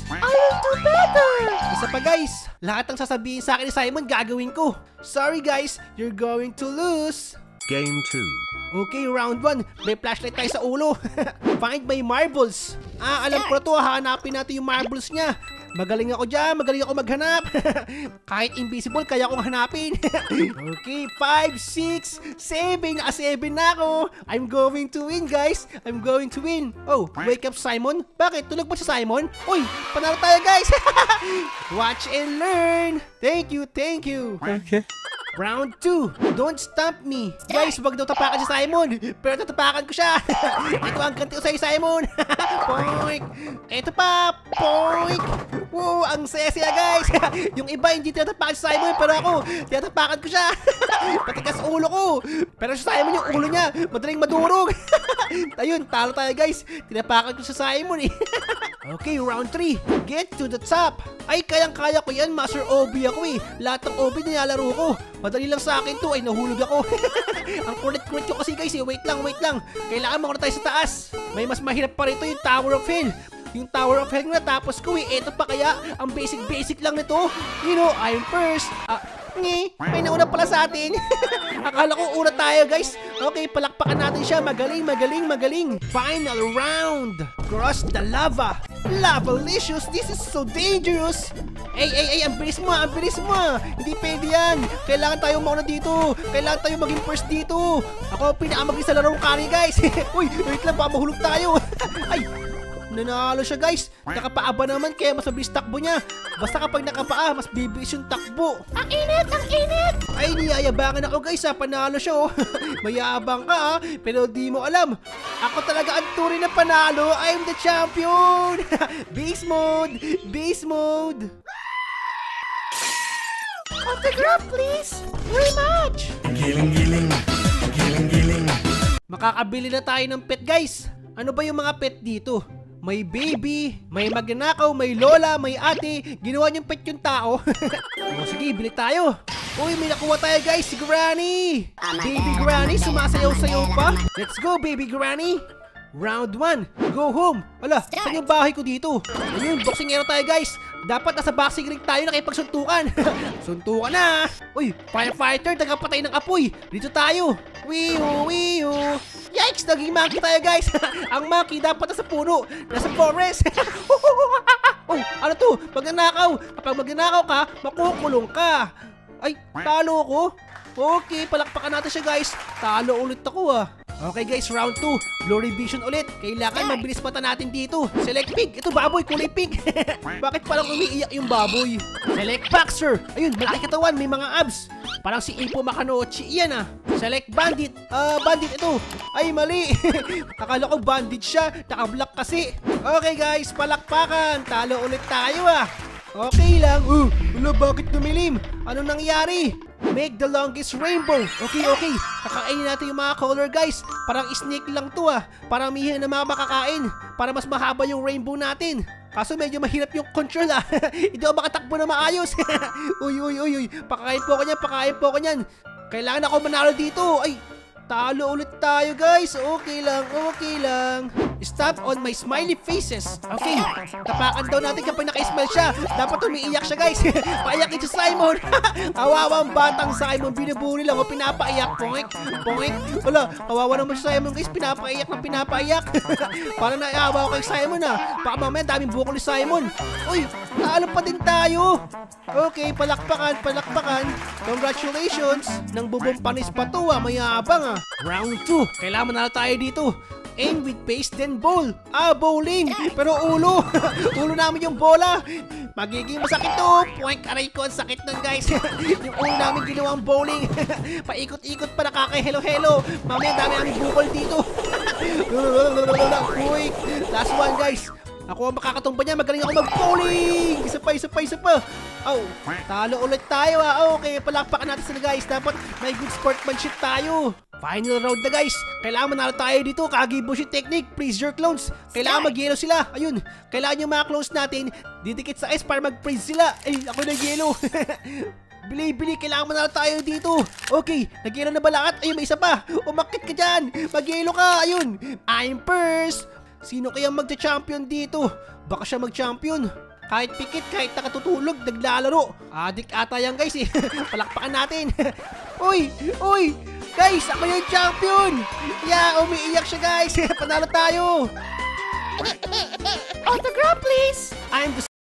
I will do better! Isa pa guys, lahat ng sasabihin sa akin ni Simon gagawin ko. Sorry guys, you're going to lose. Game 2. Okay, round 1. May flashlight tayo sa ulo. Find my marbles. Alam ko na to. Hanapin natin yung marbles niya. Magaling ako dyan. Magaling ako maghanap. Kahit invisible, kaya akong hanapin. Okay, 5, 6, 7. Naka-7 na ako. I'm going to win, guys. I'm going to win. Oh, wake up, Simon. Bakit? Tulog ba si Simon? Uy, panalo tayo, guys. Watch and learn. Thank you, thank you. Okay. Round 2, don't stomp me. Guys, wag daw tapakan si Simon. Pero tatapakan ko siya. Ito ang ganti ko sa'yo, Simon. Poink. Ito pa. Poink. Wow, ang saya-saya guys. Yung iba hindi tinatapakan si Simon. Pero ako, tinatapakan ko siya. Patigas ulo ko. Pero si Simon yung ulo niya madaling madurog. Ayun, talo tayo guys. Tinapakan ko si Simon eh. Okay, round 3, get to the top. Ay, kayang-kaya ko yan. Master OB ako eh. Lahat ng OB nilalaro ko. Madali lang sa akin to. Ay, nahulog ako. Ang kulit-kulit ko kasi guys eh. Wait lang, wait lang. Kailangan makuna tayo sa taas. May mas mahirap pa rito yung Tower of Hell. Yung Tower of Hell nga tapos ko eh. Ito pa kaya, ang basic lang nito. You know, I'm first. May nauna pala sa atin. Akala ko una tayo guys. Okay, palakpakan natin siya. Magaling, magaling, magaling. Final round. Cross the lava. Lavalicious, this is so dangerous. Ay, ang bilis mo, ang bilis mo. Hindi pwede yan. Kailangan tayo mauna dito. Kailangan tayo maging first dito. Ako pinakamagaling sa larong kani guys. Uy, wait lang, baka mahulog tayo. Ay, nanalo siya guys. Nakapaaba naman kaya mas mabilis takbo niya. Basta kapag nakapaa, mas bibilis yung takbo. Ang init! Ang init! Ay, niyayabangan ako guys ha. Panalo siya oh. Mayabang ka ha. Pero di mo alam. Ako talaga ang tunay na panalo. I'm the champion. Beast mode. Beast mode. Autograph please! Very much! Giling-giling. Giling-giling. Makakabili na tayo ng pet guys. Ano ba yung mga pet dito? May baby, may magnanakaw, may lola, may ate. Ginawa niyong pet yung tao. O sige, bili tayo. Uy, may nakuha tayo guys, si Granny. Baby Granny, sumasayaw-sayaw pa. Let's go, baby Granny. Round 1, go home. Ala, saan yung bahay ko dito? Ayun, boxing tayo guys. Dapat nasa boxing ring tayo nakipagsuntukan. Suntukan na. Uy, firefighter, tagapatay ng apoy. Dito tayo. Wiyo, wiyo. Yikes, naging monkey tayo guys. Ang monkey dapat nasa puno. Nasa forest. Oh, ano to? Magnanakaw. Kapag magnanakaw ka, makukulong ka. Ay, talo ko. Okay, palakpakan natin siya guys. Talo ulit ako ah. Okay guys, round 2. Glory Vision ulit. Kailangan mabilis mata natin dito. Select pig. Ito baboy, kulay pink. Bakit parang umiiyak yung baboy? Select boxer. Ayun, malaki katawan, may mga abs. Parang si Ipo Makanochi. Iyan ah. Select bandit. Bandit ito. Ay, mali. Akala ko bandit siya. Naka-block kasi. Okay guys, palakpakan. Talo ulit tayo ah. Okay lang. Wala, bakit dumilim? Ano nangyari? Make the longest rainbow. Okay, okay. Kakainin natin yung mga color guys. Parang snake lang to ah. Parang mihin na mga makakain. Para mas mahaba yung rainbow natin. Kaso medyo mahirap yung control ah. Hindi ako makatakbo na maayos. Uy. Pakain po ko niyan, pakain po ko niyan. Kailangan ako manalo dito. Ay, talo ulit tayo guys. Okay lang, okay lang. Stop on my smiley faces. Okay, tapakan daw natin kapag naka-smile siya. Dapat umiiyak siya guys. Paiyakin si Simon. Kawawang batang Simon. Binubuli lang o pinapaiyak. Poink, poink. Wala, kawawa naman si Simon guys. Pinapaiyak na pinapaiyak. Parang naiawa ko kay Simon ah. Baka mamaya daming bukol ni Simon. Uy, talo pa din tayo. Okay, palakpakan, palakpakan. Congratulations. Nang bubong panis pa to ah. Mayabang ah. Round 2. Kailangan na tayo dito. Aim with pace, then bowl. Bowling. Pero ulo. Ulo namin yung bola. Magiging masakit to. Point, aray ko. Ang sakit nun guys. Yung ulo namin ginawang bowling. Paikot-ikot pa nakaka-hello-hello. Mamaya dami namin bukol dito. Uy. Last one guys. Ako ang makakatumba niya. Magaling ako mag-bowling. Isa pa. Oh, talo ulit tayo ah. Okay, palakpakan natin sila guys. Dapat may good sportsmanship tayo. Final round na guys. Kailangan manalo tayo dito. Kagibushi technique. Freeze your clones. Kailangan mag-yellow sila. Ayun. Kailangan yung mga clones natin didikit sa ice para mag-freeze sila. Ay, ako nag-yellow. Bili. Kailangan manalo tayo dito. Okay. Nag-yellow na ba lahat? Ayun, may isa pa. Umakit ka dyan. Mag-yellow ka. Ayun. I'm first. Sino kaya magcha-champion dito? Baka siya mag-champion. Kahit pikit, kahit nakatutulog, naglalaro. Adik ata yan guys eh. Palakpakan natin. Uy! Uy! Guys, ako yung champion! Yeah, umiiyak siya guys. Panalo tayo! Autograph, please. I'm the